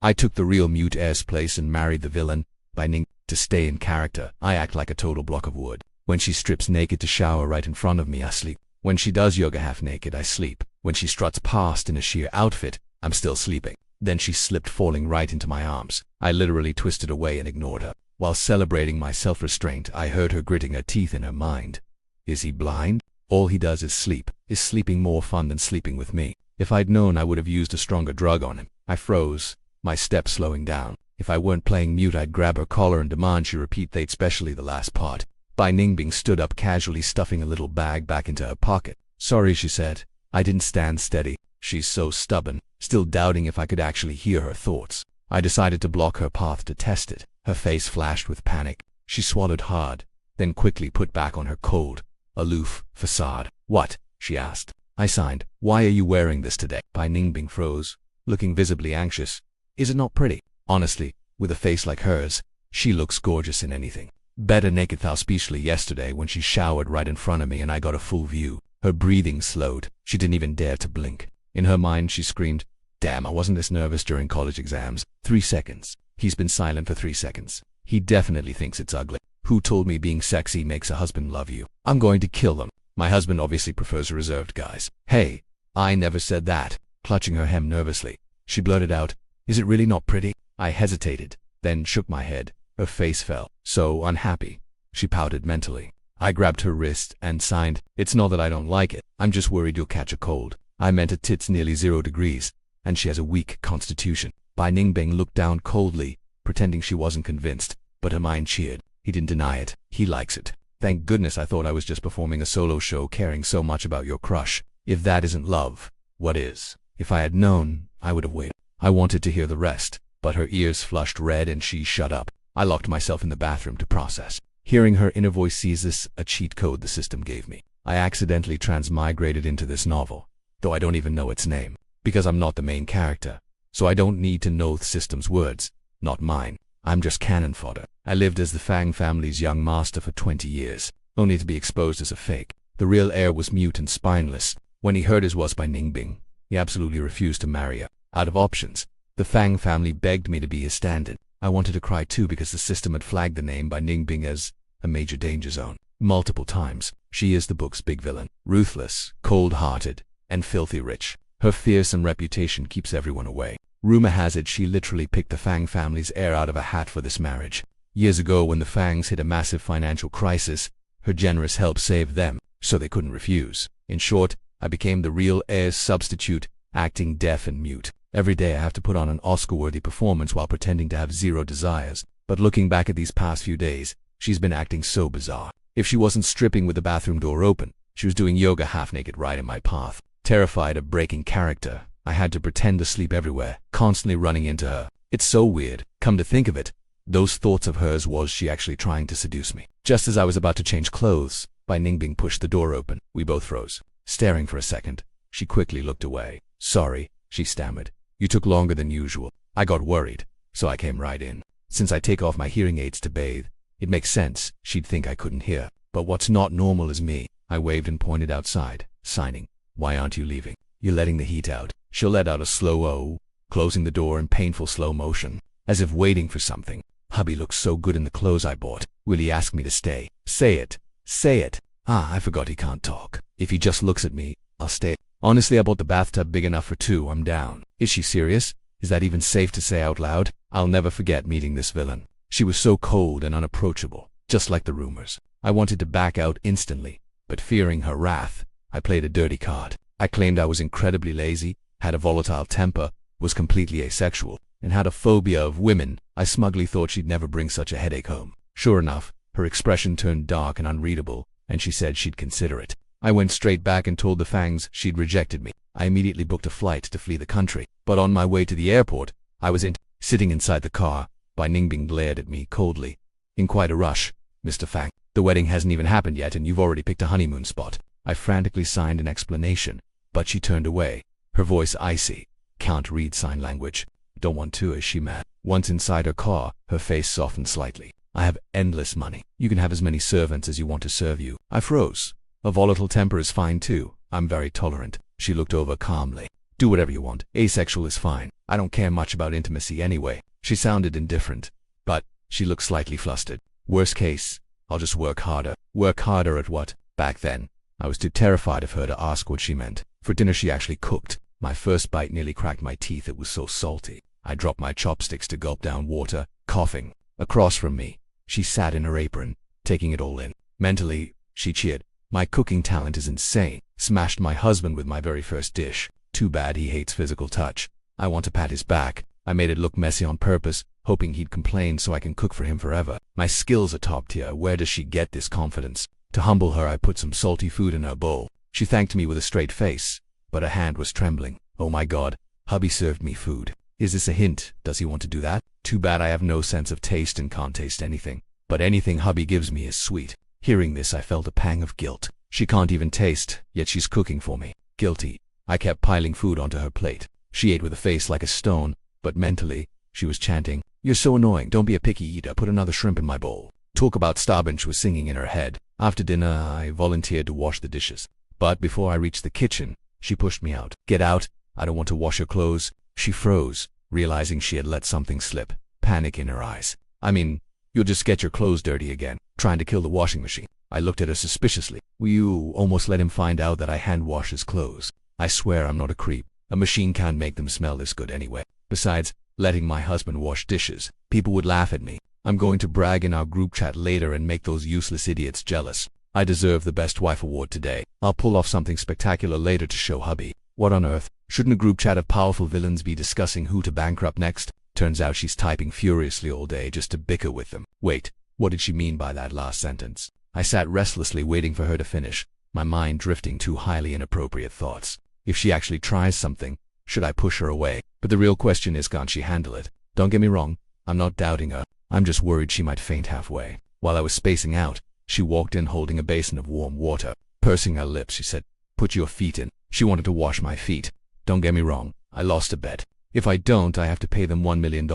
I took the real mute heir's place and married the villain by Ning. To stay in character, I act like a total block of wood. When she strips naked to shower right in front of me, I sleep. When she does yoga half naked, I sleep. When she struts past in a sheer outfit, I'm still sleeping. Then she slipped, falling right into my arms. I literally twisted away and ignored her. While celebrating my self-restraint, I heard her gritting her teeth in her mind. Is he blind? All he does is sleep. Is sleeping more fun than sleeping with me? If I'd known, I would have used a stronger drug on him. I froze, my steps slowing down. If I weren't playing mute, I'd grab her collar and demand she repeat that, especially the last part. Bai Ningbing stood up, casually stuffing a little bag back into her pocket. Sorry, she said. I didn't stand steady. She's so stubborn, still doubting if I could actually hear her thoughts. I decided to block her path to test it. Her face flashed with panic. She swallowed hard, then quickly put back on her cold, aloof facade. What? She asked. I signed. Why are you wearing this today? Bai Ningbing froze, looking visibly anxious. Is it not pretty? Honestly, with a face like hers, she looks gorgeous in anything. Better naked, especially yesterday when she showered right in front of me and I got a full view. Her breathing slowed. She didn't even dare to blink. In her mind, she screamed, damn, I wasn't this nervous during college exams. 3 seconds. He's been silent for 3 seconds. He definitely thinks it's ugly. Who told me being sexy makes a husband love you? I'm going to kill them. My husband obviously prefers reserved guys. Hey, I never said that. Clutching her hem nervously, she blurted out, is it really not pretty? I hesitated, then shook my head. Her face fell. So unhappy. She pouted mentally. I grabbed her wrist and signed, it's not that I don't like it. I'm just worried you'll catch a cold. I meant it. It's nearly 0 degrees, and she has a weak constitution. Bai Ningbing looked down coldly, pretending she wasn't convinced, but her mind cheered. He didn't deny it. He likes it. Thank goodness. I thought I was just performing a solo show, caring so much about your crush. If that isn't love, what is? If I had known, I would have waited. I wanted to hear the rest, but her ears flushed red and she shut up. I locked myself in the bathroom to process. Hearing her inner voice, sees this, a cheat code the system gave me. I accidentally transmigrated into this novel, though I don't even know its name, because I'm not the main character, so I don't need to know the system's words, not mine. I'm just cannon fodder. I lived as the Fang family's young master for 20 years, only to be exposed as a fake. The real heir was mute and spineless. When he heard his was by Ningbing, he absolutely refused to marry her. Out of options, the Fang family begged me to be his stand-in. I wanted to cry too because the system had flagged the name by Ningbing as a major danger zone multiple times. She is the book's big villain, ruthless, cold-hearted, and filthy rich. Her fearsome reputation keeps everyone away. Rumor has it she literally picked the Fang family's heir out of a hat for this marriage. Years ago, when the Fangs hit a massive financial crisis, her generous help saved them, so they couldn't refuse. In short, I became the real heir's substitute, acting deaf and mute. Every day I have to put on an Oscar-worthy performance while pretending to have 0 desires. But looking back at these past few days, she's been acting so bizarre. If she wasn't stripping with the bathroom door open, she was doing yoga half-naked right in my path. Terrified of breaking character, I had to pretend to sleep everywhere, constantly running into her. It's so weird. Come to think of it, those thoughts of hers, was she actually trying to seduce me? Just as I was about to change clothes, Bai Ningbing pushed the door open. We both froze, staring for a second. She quickly looked away. Sorry, she stammered. You took longer than usual. I got worried, so I came right in. Since I take off my hearing aids to bathe, it makes sense she'd think I couldn't hear. But what's not normal is me. I waved and pointed outside, signing. Why aren't you leaving? You're letting the heat out. She'll let out a slow oh, closing the door in painful slow motion, as if waiting for something. Hubby looks so good in the clothes I bought. Will he ask me to stay? Say it. Say it. Ah, I forgot he can't talk. If he just looks at me, I'll stay. Honestly, I bought the bathtub big enough for 2. I'm down. Is she serious? Is that even safe to say out loud? I'll never forget meeting this villain. She was so cold and unapproachable, just like the rumors. I wanted to back out instantly, but fearing her wrath, I played a dirty card. I claimed I was incredibly lazy, had a volatile temper, was completely asexual, and had a phobia of women. I smugly thought she'd never bring such a headache home. Sure enough, her expression turned dark and unreadable, and she said she'd consider it. I went straight back and told the Fangs she'd rejected me. I immediately booked a flight to flee the country. But on my way to the airport, I was sitting inside the car. Bai Ningbing glared at me coldly. In quite a rush, Mr. Fang. The wedding hasn't even happened yet and you've already picked a honeymoon spot. I frantically signed an explanation, but she turned away, her voice icy. Can't read sign language. Don't want to. Is she mad? Once inside her car, her face softened slightly. I have endless money. You can have as many servants as you want to serve you. I froze. A volatile temper is fine too. I'm very tolerant. She looked over calmly. Do whatever you want. Asexual is fine. I don't care much about intimacy anyway. She sounded indifferent, but she looked slightly flustered. Worst case, I'll just work harder. Work harder at what? Back then, I was too terrified of her to ask what she meant. For dinner she actually cooked. My first bite nearly cracked my teeth, it was so salty. I dropped my chopsticks to gulp down water, coughing. Across from me, she sat in her apron, taking it all in. Mentally, she cheered. My cooking talent is insane. Smashed my husband with my very first dish. Too bad he hates physical touch. I want to pat his back. I made it look messy on purpose, hoping he'd complain so I can cook for him forever. My skills are top tier. Where does she get this confidence? To humble her, I put some salty food in her bowl. She thanked me with a straight face, but her hand was trembling. Oh my God, hubby served me food. Is this a hint? Does he want to do that? Too bad I have no sense of taste and can't taste anything. But anything hubby gives me is sweet. Hearing this, I felt a pang of guilt. She can't even taste, yet she's cooking for me. Guilty. I kept piling food onto her plate. She ate with a face like a stone, but mentally, she was chanting, "You're so annoying, don't be a picky eater, put another shrimp in my bowl." Talk about starbench was singing in her head. After dinner, I volunteered to wash the dishes. But before I reached the kitchen, she pushed me out. "Get out, I don't want to wash your clothes." She froze, realizing she had let something slip. Panic in her eyes. "I mean, you'll just get your clothes dirty again, trying to kill the washing machine." I looked at her suspiciously. "You almost let him find out that I hand wash his clothes." "I swear I'm not a creep. A machine can't make them smell this good anyway. Besides, letting my husband wash dishes, people would laugh at me. I'm going to brag in our group chat later and make those useless idiots jealous. I deserve the best wife award today. I'll pull off something spectacular later to show hubby." What on earth? Shouldn't a group chat of powerful villains be discussing who to bankrupt next? Turns out she's typing furiously all day just to bicker with them. Wait, what did she mean by that last sentence? I sat restlessly waiting for her to finish, my mind drifting to highly inappropriate thoughts. If she actually tries something, should I push her away? But the real question is, can't she handle it? Don't get me wrong, I'm not doubting her. I'm just worried she might faint halfway. While I was spacing out, she walked in holding a basin of warm water. Pursing her lips, she said, "Put your feet in." She wanted to wash my feet. Don't get me wrong, I lost a bet. If I don't, I have to pay them $1 million.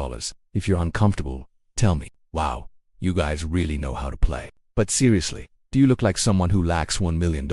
If you're uncomfortable, tell me. Wow, you guys really know how to play. But seriously, do you look like someone who lacks $1 million?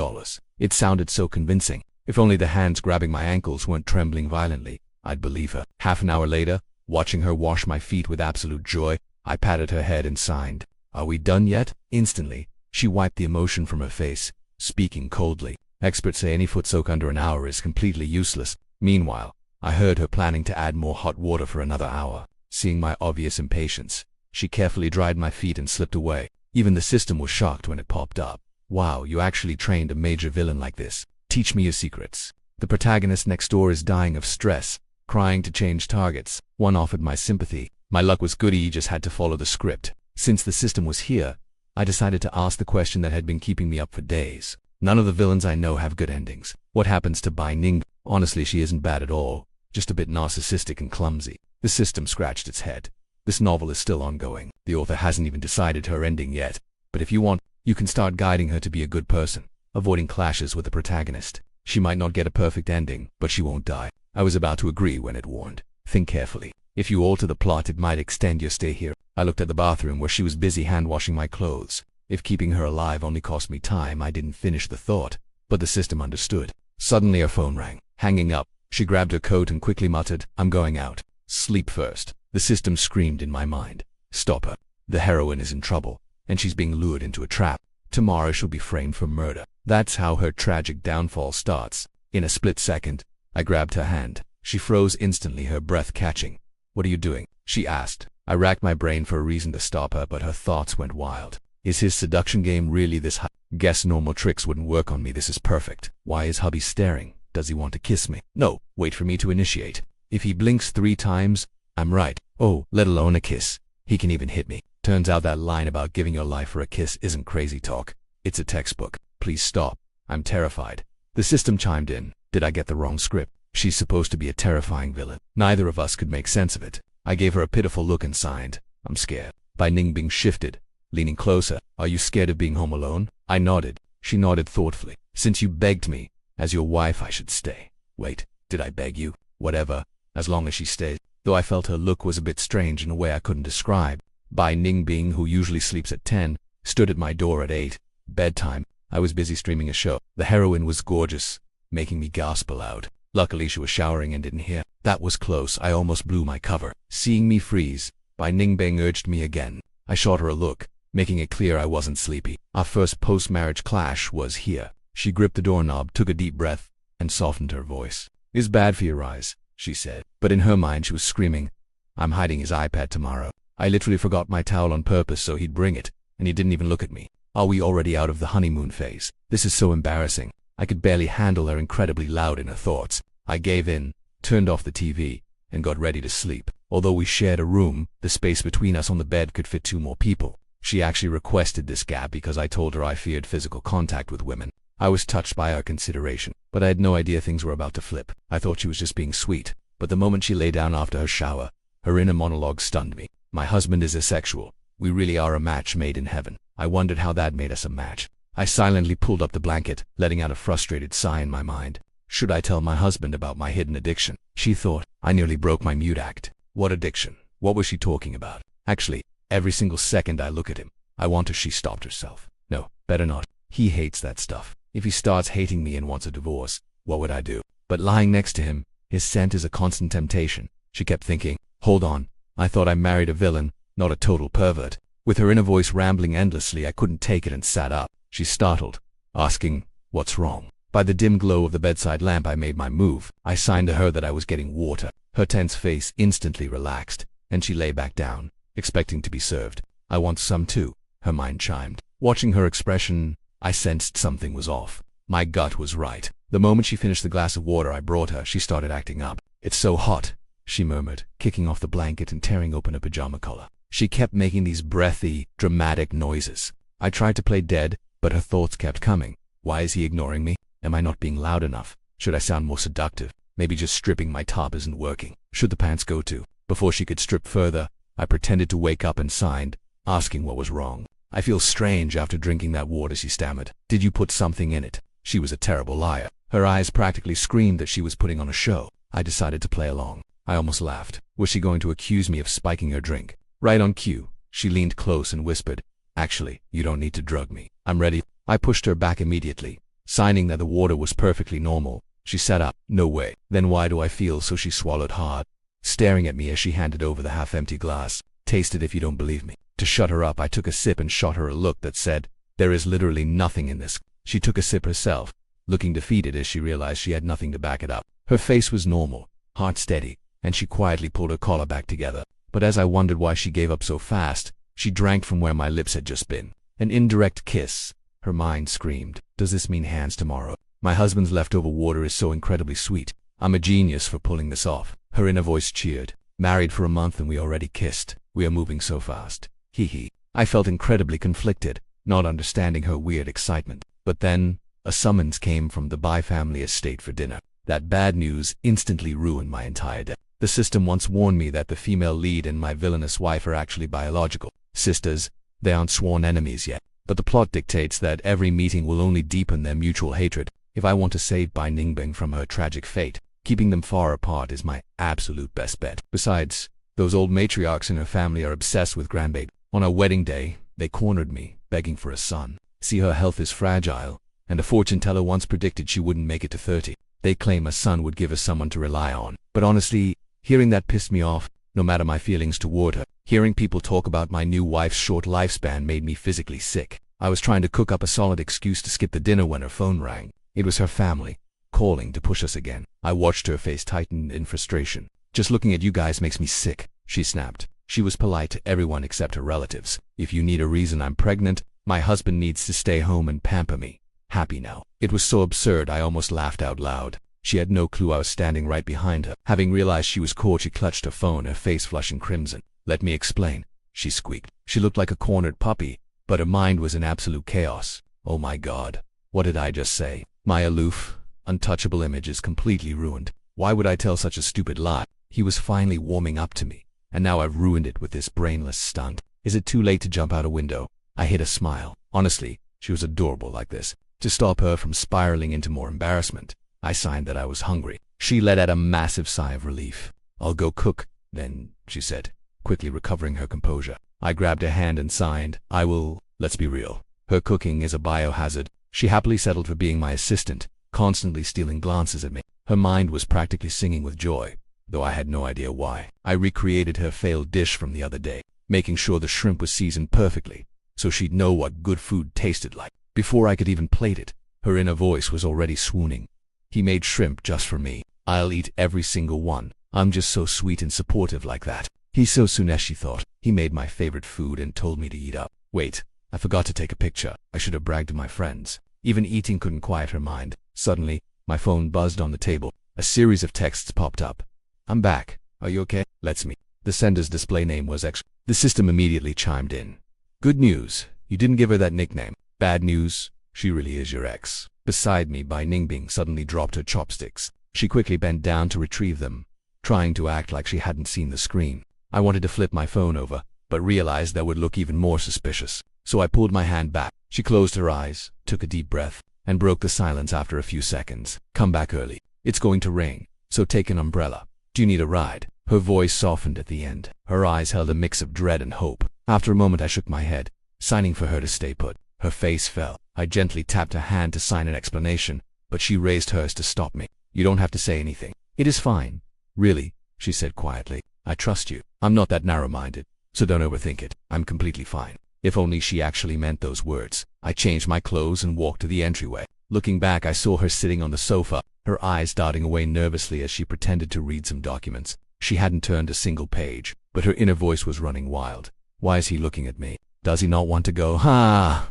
It sounded so convincing. If only the hands grabbing my ankles weren't trembling violently, I'd believe her. Half an hour later, watching her wash my feet with absolute joy, I patted her head and signed. "Are we done yet?" Instantly, she wiped the emotion from her face, speaking coldly. "Experts say any foot soak under an hour is completely useless." Meanwhile, I heard her planning to add more hot water for another hour. Seeing my obvious impatience, she carefully dried my feet and slipped away. Even the system was shocked when it popped up. "Wow, you actually trained a major villain like this. Teach me your secrets." The protagonist next door is dying of stress, crying to change targets. One offered my sympathy. My luck was good, he just had to follow the script. Since the system was here, I decided to ask the question that had been keeping me up for days. None of the villains I know have good endings. What happens to Bai Ning? Honestly, she isn't bad at all, just a bit narcissistic and clumsy. The system scratched its head. This novel is still ongoing. The author hasn't even decided her ending yet. But if you want, you can start guiding her to be a good person, avoiding clashes with the protagonist. She might not get a perfect ending, but she won't die. I was about to agree when it warned. "Think carefully. If you alter the plot, it might extend your stay here." I looked at the bathroom where she was busy hand-washing my clothes. If keeping her alive only cost me time, I didn't finish the thought. But the system understood. Suddenly her phone rang. Hanging up, she grabbed her coat and quickly muttered, "I'm going out. Sleep first." The system screamed in my mind. Stop her. The heroine is in trouble, and she's being lured into a trap. Tomorrow she'll be framed for murder. That's how her tragic downfall starts. In a split second, I grabbed her hand. She froze instantly, her breath catching. "What are you doing?" she asked. I racked my brain for a reason to stop her, but her thoughts went wild. Is his seduction game really this high? Guess normal tricks wouldn't work on me. This is perfect. Why is hubby staring? Does he want to kiss me? No, wait for me to initiate. If he blinks 3 times, I'm right. Oh, let alone a kiss. He can even hit me. Turns out that line about giving your life for a kiss isn't crazy talk. It's a textbook. Please stop. I'm terrified. The system chimed in. Did I get the wrong script? She's supposed to be a terrifying villain. Neither of us could make sense of it. I gave her a pitiful look and signed. I'm scared. Bai Ning Bing shifted, leaning closer. Are you scared of being home alone? I nodded. She nodded thoughtfully. Since you begged me, as your wife, I should stay. Wait, did I beg you? Whatever, as long as she stays. Though I felt her look was a bit strange in a way I couldn't describe. Bai Ning Bing, who usually sleeps at 10, stood at my door at 8. Bedtime. I was busy streaming a show. The heroine was gorgeous, making me gasp aloud. Luckily she was showering and didn't hear. That was close, I almost blew my cover. Seeing me freeze, Bai Ningbing urged me again. I shot her a look, making it clear I wasn't sleepy. Our first post-marriage clash was here. She gripped the doorknob, took a deep breath, and softened her voice. "It's bad for your eyes," she said. But in her mind she was screaming, "I'm hiding his iPad tomorrow." I literally forgot my towel on purpose so he'd bring it, and he didn't even look at me. Are we already out of the honeymoon phase? This is so embarrassing. I could barely handle her incredibly loud in her thoughts. I gave in, turned off the TV, and got ready to sleep. Although we shared a room, the space between us on the bed could fit 2 more people. She actually requested this gap because I told her I feared physical contact with women. I was touched by her consideration, but I had no idea things were about to flip. I thought she was just being sweet, but the moment she lay down after her shower, her inner monologue stunned me. My husband is asexual. We really are a match made in heaven. I wondered how that made us a match. I silently pulled up the blanket, letting out a frustrated sigh in my mind. Should I tell my husband about my hidden addiction? She thought. I nearly broke my mute act. What addiction? What was she talking about? Actually, every single second I look at him, I wonder she stopped herself. No, better not. He hates that stuff. If he starts hating me and wants a divorce, what would I do? But lying next to him, his scent is a constant temptation. She kept thinking, hold on, I thought I married a villain, not a total pervert. With her inner voice rambling endlessly, I couldn't take it and sat up. She startled, asking, what's wrong? By the dim glow of the bedside lamp I made my move. I signed to her that I was getting water. Her tense face instantly relaxed, and she lay back down, expecting to be served. I want some too, her mind chimed. Watching her expression, I sensed something was off. My gut was right. The moment she finished the glass of water I brought her, she started acting up. It's so hot, she murmured, kicking off the blanket and tearing open her pajama collar. She kept making these breathy, dramatic noises. I tried to play dead, but her thoughts kept coming. Why is he ignoring me? Am I not being loud enough? Should I sound more seductive? Maybe just stripping my top isn't working. Should the pants go too? Before she could strip further, I pretended to wake up and signed, asking what was wrong. I feel strange after drinking that water, she stammered. Did you put something in it? She was a terrible liar. Her eyes practically screamed that she was putting on a show. I decided to play along. I almost laughed. Was she going to accuse me of spiking her drink? Right on cue, she leaned close and whispered, actually, you don't need to drug me. I'm ready. I pushed her back immediately, signing that the water was perfectly normal. She sat up. No way. Then why do I feel so? She swallowed hard, staring at me as she handed over the half-empty glass. Taste it if you don't believe me. To shut her up, I took a sip and shot her a look that said, there is literally nothing in this. She took a sip herself, looking defeated as she realized she had nothing to back it up. Her face was normal, heart steady, and she quietly pulled her collar back together. But as I wondered why she gave up so fast, she drank from where my lips had just been. An indirect kiss. Her mind screamed, does this mean hands tomorrow? My husband's leftover water is so incredibly sweet. I'm a genius for pulling this off. Her inner voice cheered. Married for a month and we already kissed. We are moving so fast. Hee hee. I felt incredibly conflicted, not understanding her weird excitement. But then, a summons came from the Bai family estate for dinner. That bad news instantly ruined my entire day. The system once warned me that the female lead and my villainous wife are actually biological sisters. They aren't sworn enemies yet. But the plot dictates that every meeting will only deepen their mutual hatred. If I want to save Bai Ningbing from her tragic fate, keeping them far apart is my absolute best bet. Besides, those old matriarchs in her family are obsessed with grandbaby. On our wedding day, they cornered me, begging for a son. See, her health is fragile, and a fortune teller once predicted she wouldn't make it to 30. They claim a son would give her someone to rely on. But honestly, hearing that pissed me off, no matter my feelings toward her. Hearing people talk about my new wife's short lifespan made me physically sick. I was trying to cook up a solid excuse to skip the dinner when her phone rang. It was her family, calling to push us again. I watched her face tighten in frustration. Just looking at you guys makes me sick, she snapped. She was polite to everyone except her relatives. If you need a reason I'm pregnant, my husband needs to stay home and pamper me. Happy now. It was so absurd I almost laughed out loud. She had no clue I was standing right behind her. Having realized she was caught, she clutched her phone, her face flushing crimson. Let me explain, she squeaked. She looked like a cornered puppy, but her mind was in absolute chaos. Oh my God. What did I just say? My aloof, untouchable image is completely ruined. Why would I tell such a stupid lie? He was finally warming up to me, and now I've ruined it with this brainless stunt. Is it too late to jump out a window? I hid a smile. Honestly, she was adorable like this. To stop her from spiraling into more embarrassment, I signed that I was hungry. She let out a massive sigh of relief. I'll go cook, then, she said, quickly recovering her composure. I grabbed her hand and signed, I will. Let's be real. Her cooking is a biohazard. She happily settled for being my assistant, constantly stealing glances at me. Her mind was practically singing with joy, though I had no idea why. I recreated her failed dish from the other day, making sure the shrimp was seasoned perfectly, so she'd know what good food tasted like. Before I could even plate it, her inner voice was already swooning. He made shrimp just for me. I'll eat every single one. I'm just so sweet and supportive like that. He's so Sunesh, she thought. He made my favorite food and told me to eat up. Wait, I forgot to take a picture. I should have bragged to my friends. Even eating couldn't quiet her mind. Suddenly, my phone buzzed on the table. A series of texts popped up. I'm back. Are you okay? Let's meet. The sender's display name was X. The system immediately chimed in. Good news. You didn't give her that nickname. Bad news. She really is your ex. Beside me, Bai Ningbing suddenly dropped her chopsticks. She quickly bent down to retrieve them, trying to act like she hadn't seen the screen. I wanted to flip my phone over, but realized that would look even more suspicious. So I pulled my hand back. She closed her eyes, took a deep breath, and broke the silence after a few seconds. Come back early. It's going to rain, so take an umbrella. Do you need a ride? Her voice softened at the end. Her eyes held a mix of dread and hope. After a moment I shook my head, signing for her to stay put. Her face fell. I gently tapped her hand to sign an explanation, but she raised hers to stop me. You don't have to say anything. It is fine. Really, she said quietly. I trust you. I'm not that narrow-minded, so don't overthink it. I'm completely fine. If only she actually meant those words. I changed my clothes and walked to the entryway. Looking back, I saw her sitting on the sofa, her eyes darting away nervously as she pretended to read some documents. She hadn't turned a single page, but her inner voice was running wild. Why is he looking at me? Does he not want to go?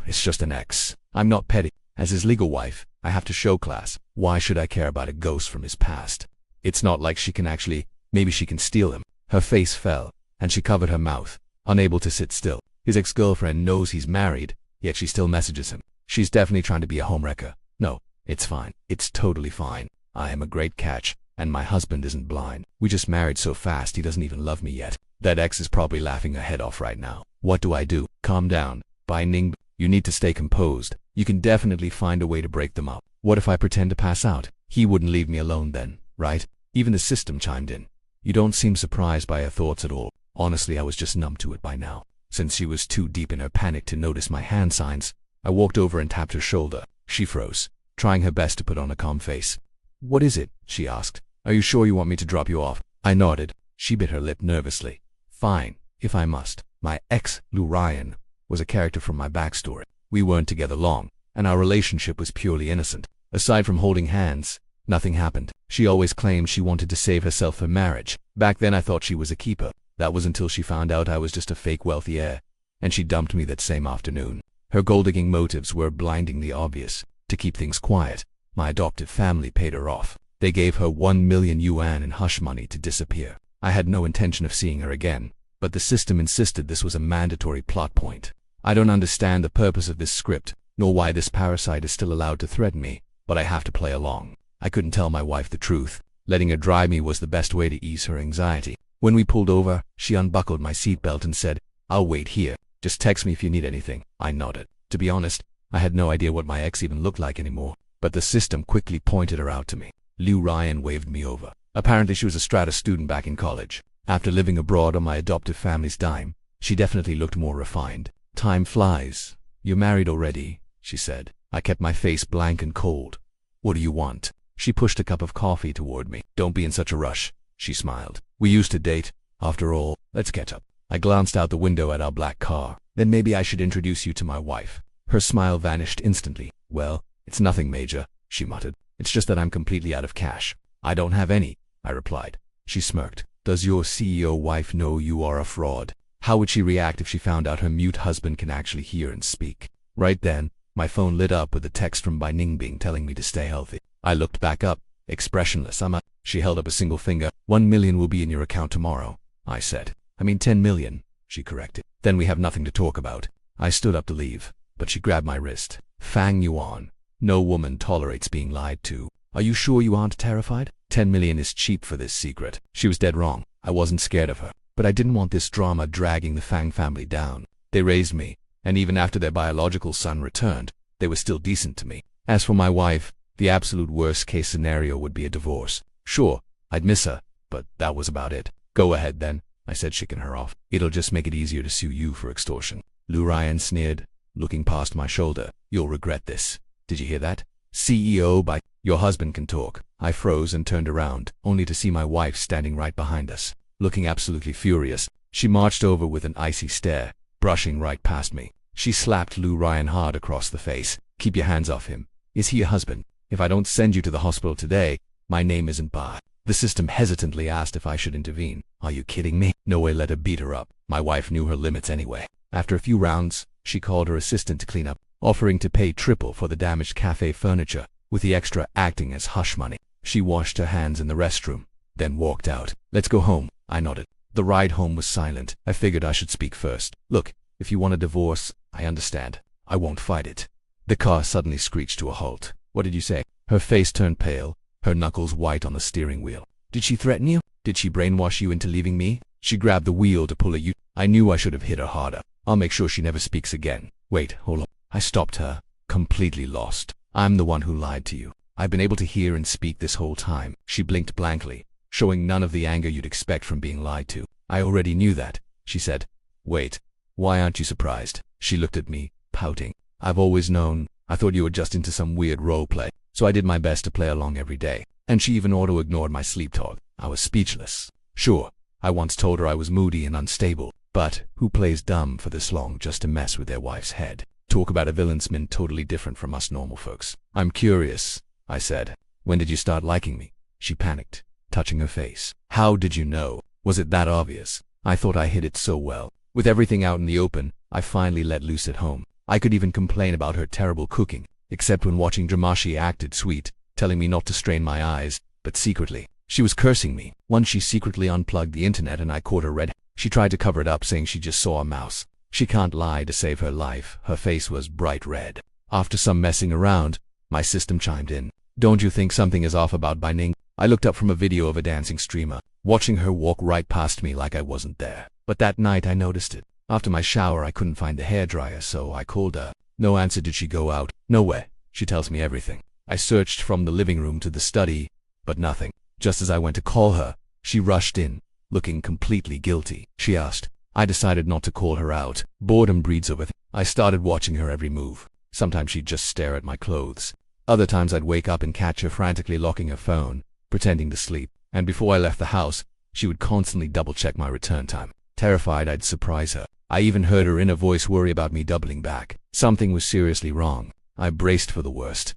It's just an ex. I'm not petty. As his legal wife, I have to show class. Why should I care about a ghost from his past? It's not like she can actually, maybe she can steal him. Her face fell, and she covered her mouth, unable to sit still. His ex-girlfriend knows he's married, yet she still messages him. She's definitely trying to be a homewrecker. No, it's fine. It's totally fine. I am a great catch, and my husband isn't blind. We just married so fast he doesn't even love me yet. That ex is probably laughing her head off right now. What do I do? Calm down. Bai Ning, you need to stay composed. You can definitely find a way to break them up. What if I pretend to pass out? He wouldn't leave me alone then, right? Even the system chimed in. You don't seem surprised by her thoughts at all. Honestly, I was just numb to it by now. Since she was too deep in her panic to notice my hand signs, I walked over and tapped her shoulder. She froze, trying her best to put on a calm face. What is it? She asked. Are you sure you want me to drop you off? I nodded. She bit her lip nervously. Fine, if I must. My ex, Lu Ryan, was a character from my backstory. We weren't together long, and our relationship was purely innocent. Aside from holding hands, nothing happened. She always claimed she wanted to save herself for marriage. Back then I thought she was a keeper. That was until she found out I was just a fake wealthy heir, and she dumped me that same afternoon. Her gold-digging motives were blindingly obvious. To keep things quiet, my adoptive family paid her off. They gave her 1 million yuan in hush money to disappear. I had no intention of seeing her again, but the system insisted this was a mandatory plot point. I don't understand the purpose of this script, nor why this parasite is still allowed to threaten me, but I have to play along. I couldn't tell my wife the truth. Letting her drive me was the best way to ease her anxiety. When we pulled over, she unbuckled my seatbelt and said, I'll wait here. Just text me if you need anything. I nodded. To be honest, I had no idea what my ex even looked like anymore, but the system quickly pointed her out to me. Liu Ryan waved me over. Apparently she was a strata student back in college. After living abroad on my adoptive family's dime, she definitely looked more refined. Time flies. You're married already, she said. I kept my face blank and cold. What do you want? She pushed a cup of coffee toward me. Don't be in such a rush, she smiled. We used to date. After all, let's catch up. I glanced out the window at our black car. Then maybe I should introduce you to my wife. Her smile vanished instantly. Well, it's nothing major, she muttered. It's just that I'm completely out of cash. I don't have any, I replied. She smirked. Does your CEO wife know you are a fraud? How would she react if she found out her mute husband can actually hear and speak? Right then, my phone lit up with a text from Bai Ningbing telling me to stay healthy. I looked back up, expressionless. She held up a single finger. 1 million will be in your account tomorrow, I said. I mean 10 million, she corrected. Then we have nothing to talk about. I stood up to leave, but she grabbed my wrist. Fang Yuan. No woman tolerates being lied to. Are you sure you aren't terrified? 10 million is cheap for this secret. She was dead wrong. I wasn't scared of her, but I didn't want this drama dragging the Fang family down. They raised me, and even after their biological son returned, they were still decent to me. As for my wife, the absolute worst-case scenario would be a divorce. Sure, I'd miss her, but that was about it. Go ahead then, I said, shaking her off. It'll just make it easier to sue you for extortion. Lu Ryan sneered, looking past my shoulder. You'll regret this. Did you hear that? CEO Bai. Your husband can talk. I froze and turned around, only to see my wife standing right behind us, looking absolutely furious. She marched over with an icy stare, brushing right past me. She slapped Lou Ryan hard across the face. "Keep your hands off him. Is he your husband? If I don't send you to the hospital today, my name isn't Bar." The system hesitantly asked if I should intervene. "Are you kidding me?" No way let her beat her up. My wife knew her limits anyway. After a few rounds, she called her assistant to clean up, offering to pay triple for the damaged cafe furniture, with the extra acting as hush money. She washed her hands in the restroom, then walked out. "Let's go home," I nodded. The ride home was silent. I figured I should speak first. "Look, if you want a divorce, I understand. I won't fight it." The car suddenly screeched to a halt. "What did you say?" Her face turned pale, her knuckles white on the steering wheel. "Did she threaten you? Did she brainwash you into leaving me?" She grabbed the wheel to pull a U. I knew I should have hit her harder. "I'll make sure she never speaks again." "Wait, hold on." I stopped her, completely lost. "I'm the one who lied to you. I've been able to hear and speak this whole time." She blinked blankly, showing none of the anger you'd expect from being lied to. "I already knew that," she said. "Wait, why aren't you surprised?" She looked at me, pouting. "I've always known. I thought you were just into some weird role play, so I did my best to play along every day." And she even auto-ignored my sleep talk. I was speechless. Sure, I once told her I was moody and unstable, but who plays dumb for this long just to mess with their wife's head? Talk about a villain's man totally different from us normal folks. "I'm curious," I said. "When did you start liking me?" She panicked, touching her face. "How did you know? Was it that obvious?" I thought I hid it so well. With everything out in the open, I finally let loose at home. I could even complain about her terrible cooking, except when watching drama she acted sweet, telling me not to strain my eyes, but secretly, she was cursing me. Once she secretly unplugged the internet and I caught her red. She tried to cover it up, saying she just saw a mouse. She can't lie to save her life. Her face was bright red. After some messing around, my system chimed in. "Don't you think something is off about Bai Ning?" I looked up from a video of a dancing streamer, watching her walk right past me like I wasn't there. But that night I noticed it. After my shower I couldn't find the hairdryer, so I called her. No answer. Did she go out? Nowhere. She tells me everything. I searched from the living room to the study, but nothing. Just as I went to call her, she rushed in, looking completely guilty. She asked. I decided not to call her out. Boredom breeds over. I started watching her every move. Sometimes she'd just stare at my clothes. Other times I'd wake up and catch her frantically locking her phone, pretending to sleep. And before I left the house, she would constantly double-check my return time. Terrified I'd surprise her. I even heard her inner voice worry about me doubling back. Something was seriously wrong. I braced for the worst.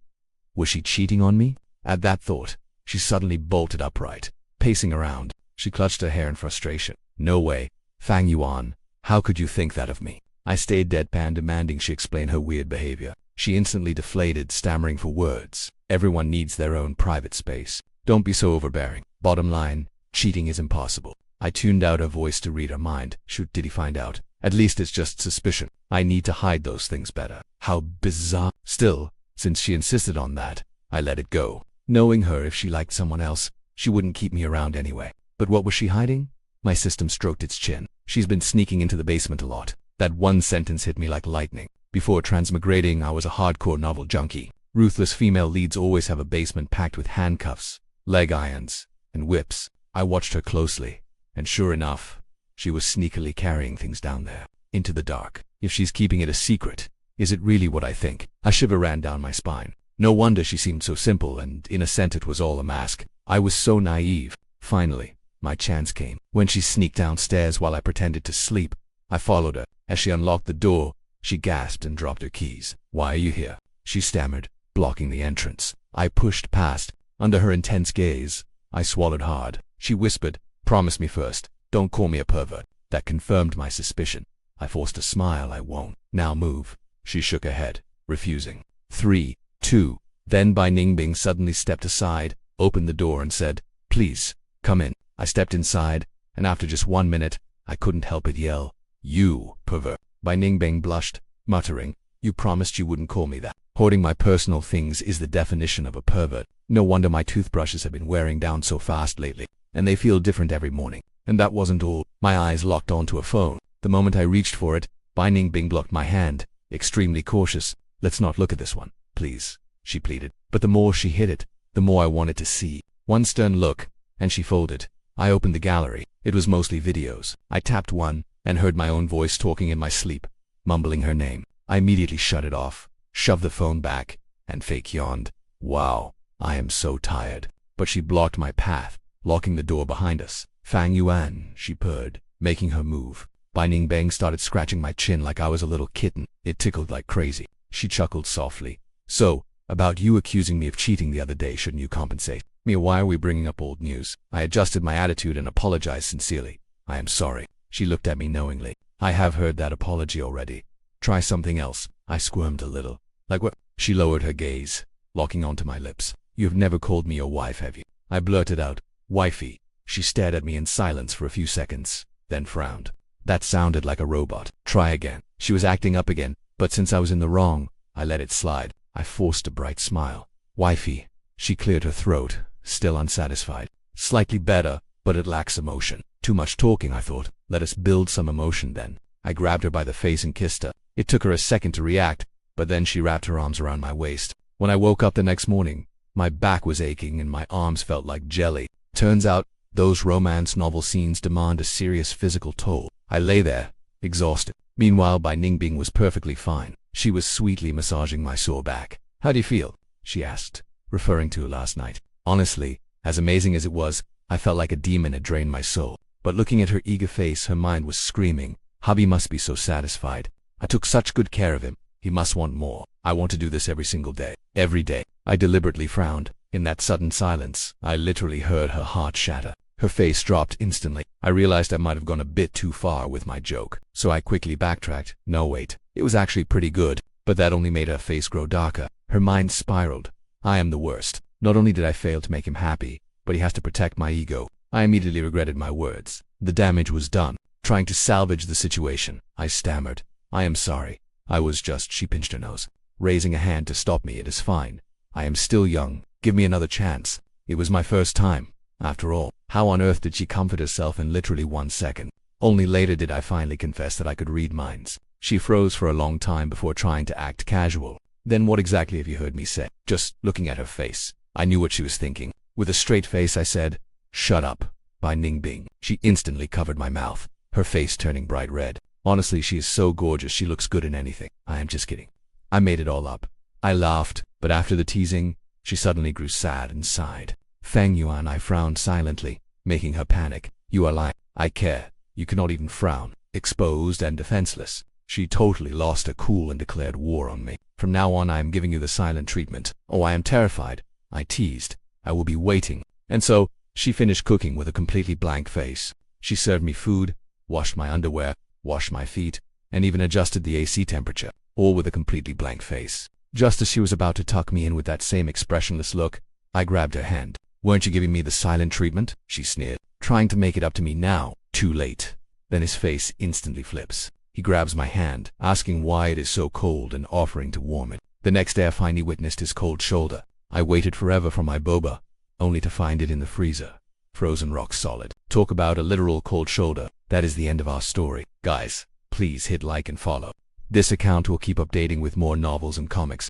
Was she cheating on me? At that thought, she suddenly bolted upright, pacing around. She clutched her hair in frustration. "No way. Fang Yuan, how could you think that of me?" I stayed deadpan, demanding she explain her weird behavior. She instantly deflated, stammering for words. Everyone needs their own private space. Don't be so overbearing. Bottom line, cheating is impossible. I tuned out her voice to read her mind. Shoot, did he find out? At least it's just suspicion. I need to hide those things better. How bizarre. Still, since she insisted on that, I let it go. Knowing her, if she liked someone else, she wouldn't keep me around anyway. But what was she hiding? My system stroked its chin. She's been sneaking into the basement a lot. That one sentence hit me like lightning. Before transmigrating, I was a hardcore novel junkie. Ruthless female leads always have a basement packed with handcuffs, leg irons, and whips. I watched her closely, and sure enough, she was sneakily carrying things down there, into the dark. If she's keeping it a secret, is it really what I think? A shiver ran down my spine. No wonder she seemed so simple and innocent. It was all a mask. I was so naive. Finally, my chance came. When she sneaked downstairs while I pretended to sleep, I followed her. As she unlocked the door, she gasped and dropped her keys. "Why are you here?" she stammered, blocking the entrance. I pushed past. Under her intense gaze, I swallowed hard. She whispered, "Promise me first. Don't call me a pervert." That confirmed my suspicion. I forced a smile. "I won't." "Now move." She shook her head, refusing. 3, 2. Then Bai Ningbing suddenly stepped aside, opened the door and said, "Please, come in." I stepped inside, and after just 1 minute, I couldn't help but yell, "You, pervert." Bai Ningbing blushed, muttering, "You promised you wouldn't call me that." Hoarding my personal things is the definition of a pervert. No wonder my toothbrushes have been wearing down so fast lately, and they feel different every morning. And that wasn't all. My eyes locked onto a phone. The moment I reached for it, Bai Ningbing blocked my hand, extremely cautious. "Let's not look at this one, please," she pleaded. But the more she hid it, the more I wanted to see. One stern look, and she folded. I opened the gallery. It was mostly videos. I tapped one, and heard my own voice talking in my sleep, mumbling her name. I immediately shut it off, shoved the phone back, and fake yawned. Wow, I am so tired. but she blocked my path, locking the door behind us. "Fang Yuan," she purred, making her move. Bai Ningbing started scratching my chin like I was a little kitten. It tickled like crazy. She chuckled softly. "So, about you accusing me of cheating the other day, shouldn't you compensate me? Why are we bringing up old news?" I adjusted my attitude and apologized sincerely. "I am sorry." She looked at me knowingly. "I have heard that apology already. Try something else." I squirmed a little. "Like what?" She lowered her gaze, locking onto my lips. "You have never called me your wife, have you?" I blurted out, "Wifey." She stared at me in silence for a few seconds, then frowned. "That sounded like a robot. Try again." She was acting up again, but since I was in the wrong, I let it slide. I forced a bright smile. "Wifey." She cleared her throat, still unsatisfied. "Slightly better, but it lacks emotion." Too much talking, I thought. Let us build some emotion then. I grabbed her by the face and kissed her. It took her a second to react, but then she wrapped her arms around my waist. When I woke up the next morning, my back was aching and my arms felt like jelly. Turns out, those romance novel scenes demand a serious physical toll. I lay there, exhausted. Meanwhile, Bai Ningbing was perfectly fine. She was sweetly massaging my sore back. "How do you feel?" she asked, referring to last night. Honestly, as amazing as it was, I felt like a demon had drained my soul. But looking at her eager face, her mind was screaming, "Hubby must be so satisfied. I took such good care of him. He must want more. I want to do this every single day. Every day." I deliberately frowned. In that sudden silence, I literally heard her heart shatter. Her face dropped instantly. I realized I might have gone a bit too far with my joke, so I quickly backtracked. "No, wait. It was actually pretty good." But that only made her face grow darker. Her mind spiraled. "I am the worst. Not only did I fail to make him happy, but he has to protect my ego." I immediately regretted my words. The damage was done. Trying to salvage the situation, I stammered, "I am sorry. I was just..." She pinched her nose, raising a hand to stop me. "It is fine. I am still young. Give me another chance. It was my first time. After all." How on earth did she comfort herself in literally 1 second? Only later did I finally confess that I could read minds. She froze for a long time before trying to act casual. "Then what exactly have you heard me say?" Just looking at her face, I knew what she was thinking. With a straight face, I said, "Shut up, Bai Ningbing." She instantly covered my mouth, her face turning bright red. "Honestly, she is so gorgeous, she looks good in anything." "I am just kidding. I made it all up." I laughed, but after the teasing, she suddenly grew sad and sighed. "Fang Yuan," I frowned silently, making her panic. "You are lying." "I care. You cannot even frown." Exposed and defenseless, she totally lost her cool and declared war on me. "From now on, I am giving you the silent treatment." "Oh, I am terrified," I teased. "I will be waiting." And so, she finished cooking with a completely blank face. She served me food, washed my underwear, washed my feet, and even adjusted the AC temperature, all with a completely blank face. Just as she was about to tuck me in with that same expressionless look, I grabbed her hand. "Weren't you giving me the silent treatment?" she sneered, trying to make it up to me now. Too late. Then his face instantly flips. He grabs my hand, asking why it is so cold and offering to warm it. The next day I finally witnessed his cold shoulder. I waited forever for my boba, only to find it in the freezer, frozen rock solid. Talk about a literal cold shoulder. That is the end of our story. Guys, please hit like and follow. This account will keep updating with more novels and comics.